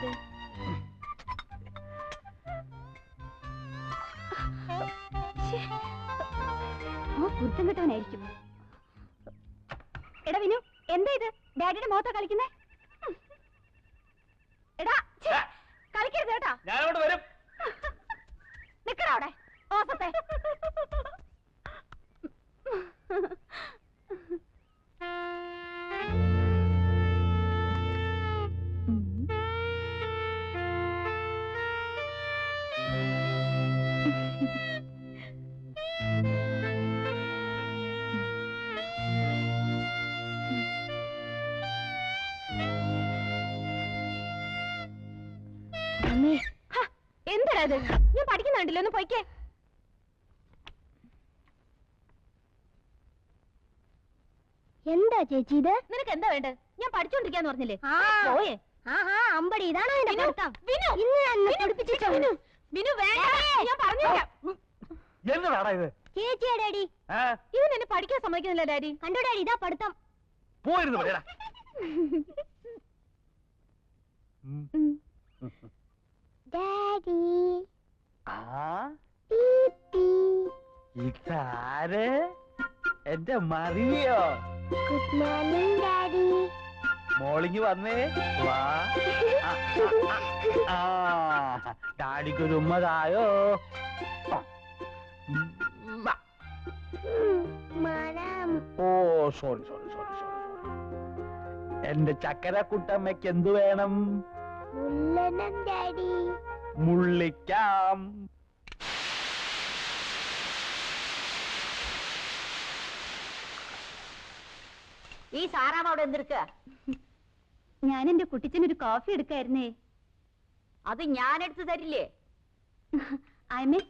ഇത്? കുരുത്തം കിട്ടവനായിരിക്കും. എടാ വിനു, എന്താ ഇത്? ഡാഡിയുടെ മുഖത്താ കളിക്കുന്നേ? എടാ കളിക്കരുത് കേട്ടാ. നിക്കടാ അവിടെ ഓസത്തെ. എന്താ ഇത്? ഞാൻ പഠിക്കുന്നുണ്ടല്ലോ, ഒന്ന് പോയിക്കേ. എന്താ ചേച്ചി ഇത്? നിനക്ക് എന്താ വേണ്ടത്? ഞാൻ പഠിച്ചോണ്ടിരിക്കാന്ന് പറഞ്ഞില്ലേ? പോയേ. അമ്പടി, ഇതാണോ എന്റെ പഠിത്തം? വിനു വേണ്ട, ഞാൻ പറഞ്ഞില്ല. ചേച്ചിയാ ഡാഡി. ഇവൻ എന്നെ പഠിക്കാൻ സമ്മതിക്കുന്നില്ല ഡാഡി. കണ്ടോ ഡാഡി, ഇതാ പഠിത്തം. ഡാഡി ഇതാര്? എന്റെ മറിയോ? Good morning daddy. മോളിങ് വന്നേ വാ. ഡാഡിക്കൊരു ഉമ്മതായോ? ഓ സോറി സോറി സോറി സോറി. എന്റെ ചക്കര കുട്ടമ്മയ്ക്ക് എന്തു വേണം? ഡാഡി. മുള്ളിക്കാം. ഈ സാറാവ് അവിടെ എന്തെടുക്ക? ഞാൻ എന്റെ കുട്ടിച്ചനൊരു കോഫി എടുക്കായിരുന്നേ. അത് ഞാൻ എടുത്തു തരില്ലേ? ആയമേ,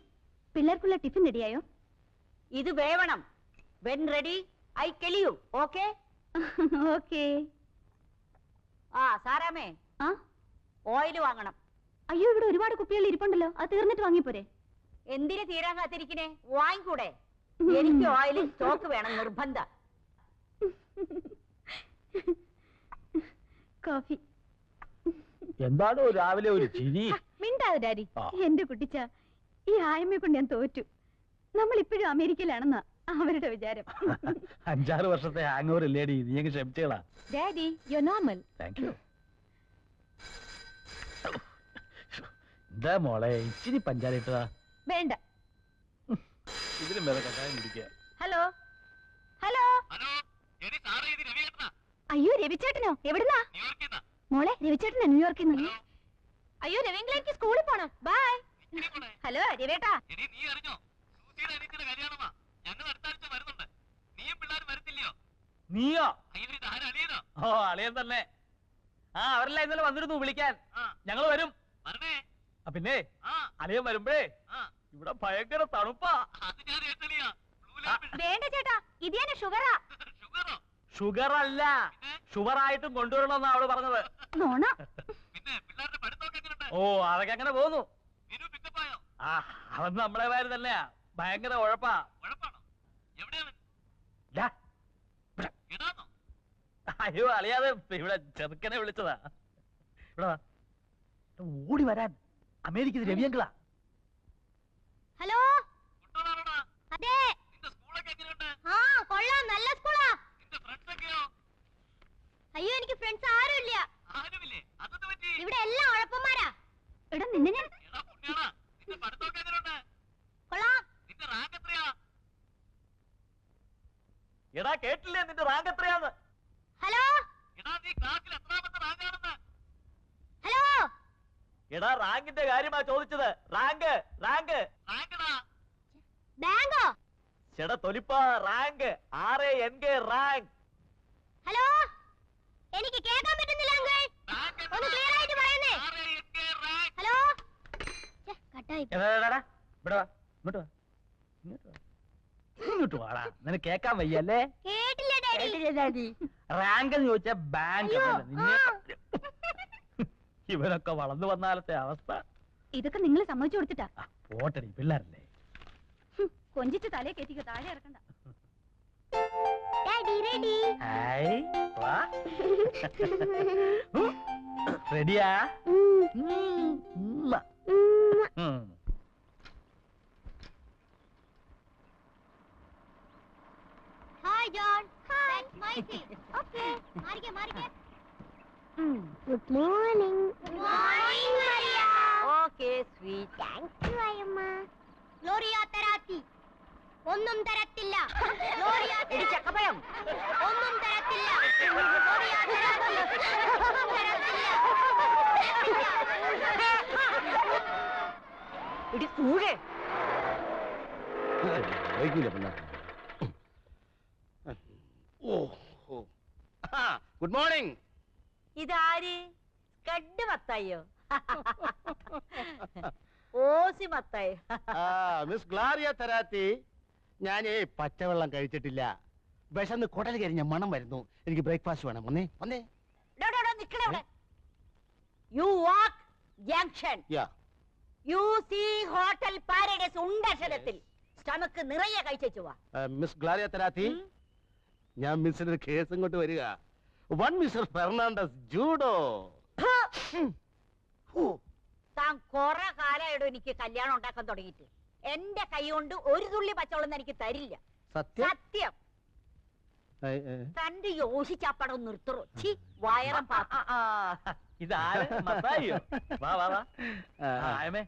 പിള്ളേർക്കുള്ള ടിഫിൻ റെഡിയായോ? ഇത് വേവണം. When ready I tell you. Okay okay. ആ സാറാമേ, ഓയിൽ വാങ്ങണം. അയ്യോ, ഇവിടെ ഒരുപാട് കുപ്പികൾ ഇരിപ്പുണ്ടല്ലോ, അത് തീർന്നിട്ട് വാങ്ങിപ്പോരെ? എന്തിനു തീരാൻ കാത്തിരിക്കണേ? വാങ്ങിക്കൂടെ? എനിക്ക് ഓയിൽ സ്റ്റോക്ക് വേണം, നിർബന്ധം. കോഫി. എന്താണോ രാവിലെ ഒരു ചിരി? മിണ്ടാതെ ഡാഡി. എന്റെ കുട്ടിച്ച, ഈ ആയമ്മയെ കൊണ്ട് ഞാൻ തോറ്റു. നമ്മൾ ഇപ്പോഴും അമേരിക്കയിലാണെന്നാ അവരുടെ വിചാരം. 5-6 വർഷത്തെ ഹാങ് ഓവർ ഇല്ലേടി, നീ അങ്ങ് ക്ഷമിച്ചേളാ. Daddy, you normal. Thank you. എന്താ മോളെ ഇച്ചിരി പഞ്ചാര ഇട്ടതാ? വേണ്ട, ഇതിലും വേറെ കഷായം കുടിക്കുക. Hello hello. അയ്യോ, രവിചേട്ടനോ? എവിടുന്നാ? മോളെ, രവിചേട്ടനാ ന്യൂയോർക്കിൽ നിന്ന്. അയ്യോ രവീന്ദ്രൻ, എനിക്ക് സ്കൂളിൽ പോണം. ബൈ. ഹലോ രവേട്ടാ. നീയോ? ഓ അളിയൻ തന്നെ. അവരെല്ലാം ഇന്നലെ വന്നിരുന്നു വിളിക്കാൻ. ഞങ്ങൾ വരും. പിന്നെ അളിയൻ വരുമ്പോഴേ ഇവിടെ ഭയങ്കര തണുപ്പാ. വേണ്ട ചേട്ടാ, ഇത് ഞാൻ ഷുഗറാ. ഷുഗർ അല്ല, ഷുഗർ ആയിട്ടും കൊണ്ടുവരണമെന്നാ അവള് പറഞ്ഞത്. നോണ. ഓ അതൊക്കെ അങ്ങനെ പോന്നു. അവൻ നമ്മളെ പേര് തന്നെയാ. ഭയങ്കര ഉഴപ്പാ. അയ്യോ അളിയാതെ ഇവിടെ ചെറുക്കനെ വിളിച്ചതാ. ഇവിടെ ഓടി വരാൻ. അമേരിക്കയിൽ രവിയങ്കളാ. ഹലോ. അതെ. കൊള്ളാം, നല്ല സ്കൂളാ. അയ്യോ, എനിക്ക് ഫ്രണ്ട്സ് ആരുമില്ല. ഇവിടെ എല്ലാം ഉഴപ്പന്മാരാ. എടാ നിന്നെ ഞാൻ. കൊള്ളാം. എടാ കേട്ടില്ലേ നിന്റെ റാങ്ക് എത്രയാന്ന്? Hello hello. എടാ റാങ്കിന്റെ കാര്യമാ ചോദിച്ചത്. റാങ്ക് റാങ്ക് ബാങ്കോ? ചേടാ തൊലിപ്പാ, റാങ്ക് RANK റാങ്ക്. ഹലോ, എനിക്ക് കേൾക്കാൻ പറ്റുന്നില്ല അങ്കിൾ. ഒന്ന് ക്ലിയർ ആയിട്ട് പറയുന്നേ. ഹലോ. കട്ടായി. ഇവിടെ വാ, ഇങ്ങോട്ട് വാ, ഇങ്ങോട്ട് വാടാ. നിനക്ക് കേക്കാൻ വയ്യല്ലേ? കേട്ടില്ല ഡാഡി. റാങ്ക് എന്ന് ചോദിച്ചാ ബാങ്ക്. ഇവനൊക്കെ വളർന്നു വന്നാലത്തെ അവസ്ഥ. ഇതൊക്കെ നിങ്ങൾ സമ്മതിച്ചു കൊടുത്തിട്ടാ? പോട്ടടി, പിള്ളേരല്ലേ. കൊഞ്ചിച്ച് തലേ കയറ്റിക്കോ, താഴെ ഇറക്കണ്ട. റെഡിയാ? Hi, John. Hi. That's my seat. Okay. മാറിക്കേ. Good morning. Good morning, Maria. Okay, sweet. Thank you, അയ്യമ്മ. Gloria തരാത്തി. ഒന്നും തരത്തില്ല. Gloria എടി ചക്കപ്പഴം. ഒന്നും തരത്തില്ല. Gloria തരാത്തി. ഒന്നും തരത്തില്ല. എടി കൂടെ. Good morning. ഇതാര്? കഡ് മത്തായോ? ഓസി മത്തായി. മിസ് ഗ്ലാരിയ തരാത്തി, ഞാനേ പച്ചവെള്ളം കഴിച്ചിട്ടില്ല. വിശന്ന് കുടൽ കരിഞ്ഞ മണം വരുന്നു. എനിക്ക് ബ്രേക്ക്ഫാസ്റ്റ് വേണം. വന്നേ വന്നേ. നിക്കണേ അവിടെ. You walk junction. You see hotel paradise ഉണ്ടക്ഷരത്തിൽ സ്റ്റമക്ക് നിറയെ കഴിച്ചു വാ. മിസ് ഗ്ലാരിയ തരാത്തി, ഞാൻ മിസ്സിന്റെ കേസ് ഇങ്ങോട്ട് വരിക. One mister Fernandes judo. താൻ കൊറേ കാലമായിടും എനിക്ക് കല്യാണം ഉണ്ടാക്കാൻ തുടങ്ങിയിട്ട്. എന്റെ കൈ കൊണ്ട് ഒരു തുള്ളി പച്ചവെള്ളം എനിക്ക് തരില്ല. സത്യം. സത്യം. തന്റെ യോശിച്ചാപ്പടം നിർത്തറോ. ചി വയറം ഇതാര്? മത്തായിയോ? വാ വാ വാ. ആയമേ,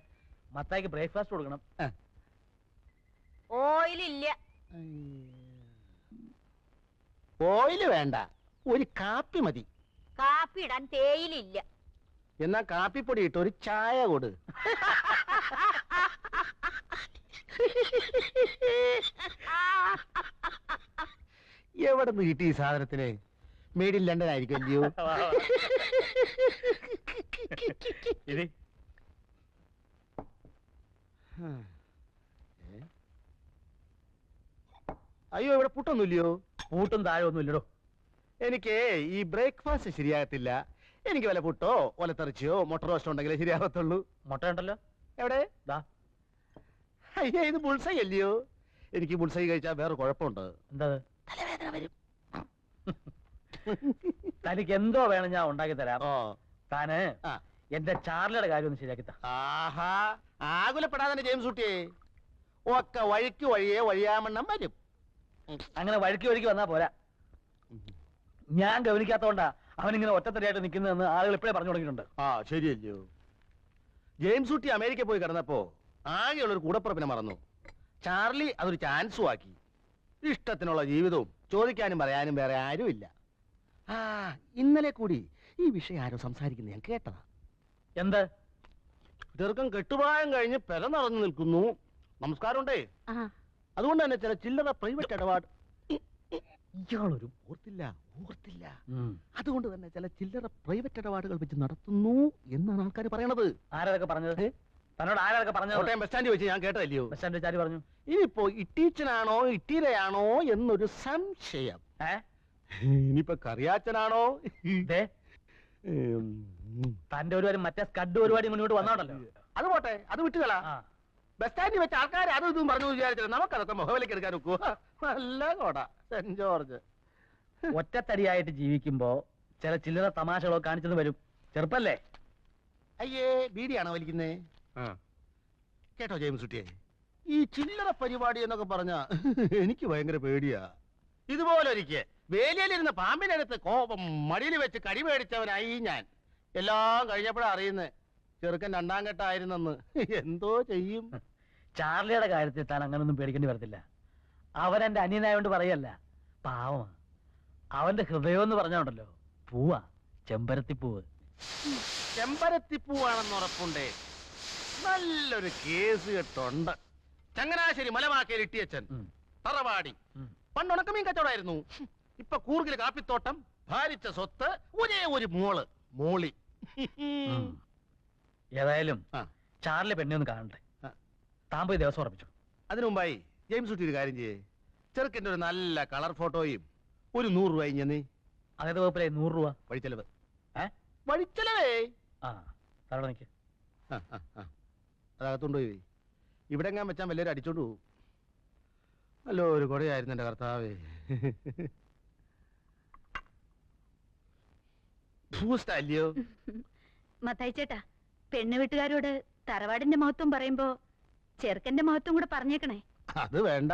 മത്തായിക്ക് ബ്രേക്ക്ഫാസ്റ്റ് കൊടുക്കണം. ഓയിലില്ല. ഓയില് വേണ്ട, ഒരു കാപ്പി മതി. കാപ്പി ഇടാൻ തേയിലില്ല. എന്നാ കാപ്പിപ്പൊടി ഇട്ട് ഒരു ചായ കൊടു. എവിടെ നിന്ന് കിട്ടി ഈ സാധനത്തിന്? മെയ്ഡ് ഇൻ ലണ്ടൻ ആയിരിക്കും അല്ലയോ? അയ്യോ, ഇവിടെ പുട്ടൊന്നുമില്ലയോ? പൂട്ടും താഴെ ഒന്നും ഇല്ലടോ. എനിക്ക് ഈ ബ്രേക്ക്ഫാസ്റ്റ് ശരിയാകത്തില്ല. എനിക്ക് വല്ല പുട്ടോ ഒലത്തെറിച്ചയോ മുട്ട റോസ്റ്റോ ഉണ്ടെങ്കിലേ ശരിയാകത്തുള്ളൂ. മുട്ട ഉണ്ടല്ലോ എവിടെ? ദാ. അയ്യോ, ഇത് ബുൾസൈ അല്ലയോ? എനിക്ക് ബുൾസൈ കഴിച്ചാൽ വേറെ കുഴപ്പമുണ്ട്. എന്താ? തലവേദന വരും. തനിക്ക് എന്തോ വേണം ഞാൻ ഉണ്ടാക്കി തരാം. ഓ, താന് എന്റെ ചാർലിയുടെ കാര്യം ഒന്ന് ശരിയാക്കി താ. ആഹാ, ആകുലപ്പെടാതെ ജെയിംസ് കുട്ടിയെ. ഒക്കെ വഴിക്ക് വഴിയെ വഴിയാമണ്ണം വരും. അങ്ങനെ വഴിക്ക് വന്നാ പോരാ. ഞാൻ ഗവനിക്കാത്തോണ്ടാ അവനിങ്ങനെ ഒറ്റത്തടിയായിട്ട് നിൽക്കുന്നതെന്ന് ആളുകൾ ഇപ്പോഴേ പറഞ്ഞു തുടങ്ങിയിട്ടുണ്ട്. ആ, ശരിയല്ലയോ? ജെയിംസ് കുട്ടി അമേരിക്ക പോയി കിടന്നപ്പോ ആകെയുള്ളൊരു കൂടപ്പുറപ്പിനെ മറന്നു. ചാർലി അതൊരു ചാൻസും ആക്കി. ഇഷ്ടത്തിനുള്ള ജീവിതവും ചോദിക്കാനും പറയാനും വേറെ ആരുമില്ല. ആ, ഇന്നലെ കൂടി ഈ വിഷയം ആരോ സംസാരിക്കുന്നത് ഞാൻ കേട്ടതാ. എന്ത്? ചെറുക്കം കെട്ടുപ്രായം കഴിഞ്ഞ് പെര നടന്നു നിൽക്കുന്നു. നമസ്കാരമുണ്ടേ. അതുകൊണ്ട് തന്നെ ചില ചില്ലറ പ്രൈവറ്റ് ഇടപാട്. ഇയാളൊരു ഓർത്തില്ല. അതുകൊണ്ട് തന്നെ ചില ചില്ലറ പ്രൈവറ്റ് ഇടപാടുകൾ വെച്ച് നടത്തുന്നു എന്നാണ് ആൾക്കാർ പറയണത്. ആരൊക്കെ പറഞ്ഞത്? തന്നോട് ആരൊക്കെ പറഞ്ഞത്? കോട്ടയം ബസ് സ്റ്റാൻഡിൽ വെച്ച് ഞാൻ കേട്ടല്ലയോ? ബസ് സ്റ്റാൻഡിൽ വെച്ച് ആര് പറഞ്ഞു? ഇനിയിപ്പോ ഇട്ടീച്ചനാണോ ഇട്ടീരയാണോ എന്നൊരു സംശയം. ഇനിയിപ്പോ കറിയാച്ചനാണോ? തന്റെ ഒരു മറ്റേ സ്കഡ് പരിപാടി മുന്നോട്ട് വന്നോണ്ടല്ലോ. അത് പോട്ടെ, അത് വിട്ടുകളാ. ബസ് സ്റ്റാൻഡിൽ വെച്ച് ആൾക്കാർ അതും ഇതും പറഞ്ഞു വിചാരിച്ചില്ല. നമുക്കതൊക്കെ മുഖവിലേക്ക് എടുക്കാൻ നോക്കൂ. നല്ല കോട സെന്റ് ജോർജ്. ഒറ്റത്തടിയായിട്ട് ജീവിക്കുമ്പോ ചില ചില്ലറ തമാശകളൊക്കെ കാണിച്ചത് വരും. ചെറുപ്പല്ലേ? അയ്യേ, ബീഡിയാണോ വലിക്കുന്നേ? കേട്ടോ ജെയിംസ് കുട്ടിയെ, ഈ ചില്ലറ പരിപാടി എന്നൊക്കെ പറഞ്ഞ എനിക്ക് ഭയങ്കര പേടിയാ. ഇതുപോലെ ഒരിക്കൽ വേലിയിലിരുന്ന പാമ്പിന്റെ അടുത്ത് കോപം മടിയിൽ വെച്ച് കടി മേടിച്ചവനായി ഞാൻ. എല്ലാം കഴിഞ്ഞപ്പോഴാ അറിയുന്നേ ചെറുക്കൻ രണ്ടാം ഘട്ടമായിരുന്നെന്ന്. എന്തോ ചെയ്യും? ചാർലിയുടെ കാര്യത്തിൽ താൻ അങ്ങനൊന്നും പേടിക്കേണ്ടി വരത്തില്ല. അവൻ എന്റെ അനിയനായോണ്ട് പറയല്ല, പാവമാ. അവന്റെ ഹൃദയം എന്ന് പറഞ്ഞോണ്ടല്ലോ, പൂവാ, ചെമ്പരത്തിപ്പൂവ്. ചെമ്പരത്തിപ്പൂവാണെന്ന് ഉറപ്പുണ്ടേ. നല്ലൊരു കേസ് കെട്ടുണ്ട്. ചങ്ങനാശ്ശേരി മലമാക്കയിൽ ഇട്ടിയച്ചൻ, തറവാടി. പണ്ട് ഉണക്കമീൻ കച്ചവടമായിരുന്നു. ഇപ്പൊ കൂർഗിൽ കാപ്പിത്തോട്ടം, ഭാരിച്ച സ്വത്ത്, ഒരേ ഒരു മോളി. ഏതായാലും ചാർലി പെണ്ണെ ഒന്ന് കാണണ്ടേ. താൻ പോയി ദിവസം ഉറപ്പിച്ചു. അതിനു മുമ്പായി ജെയിംസ് കുട്ടി ഒരു കാര്യം ചെയ്യേ. ചെറുക്കൻ്റെ ഒരു നല്ല കളർ ഫോട്ടോയും ഒരു 100 രൂപ ഇഞ്ഞെന്നേ. അതേത് വകുപ്പിലെ 100 രൂപ വഴിച്ചെലവ്? വഴിച്ചെലവേ. തറവിടെ നിൽക്ക്. അതകത്തുകൊണ്ടുപോയി ഇവിടെ എങ്ങാൻ വെച്ചാൽ വലിയൊരു അടിച്ചോണ്ട് പോകും. അല്ലോ, ഒരു കൊടയായിരുന്നു എന്റെ കർത്താവേ. ഭൂസ്റ്റല്ലയോ? മത്തായി ചേട്ടാ, പെണ്ണു വീട്ടുകാരോട് തറവാടിന്റെ മഹത്വം പറയുമ്പോ ചെറുക്കന്റെ മഹത്വം കൂടെ പറഞ്ഞേക്കണേ. അത് വേണ്ട.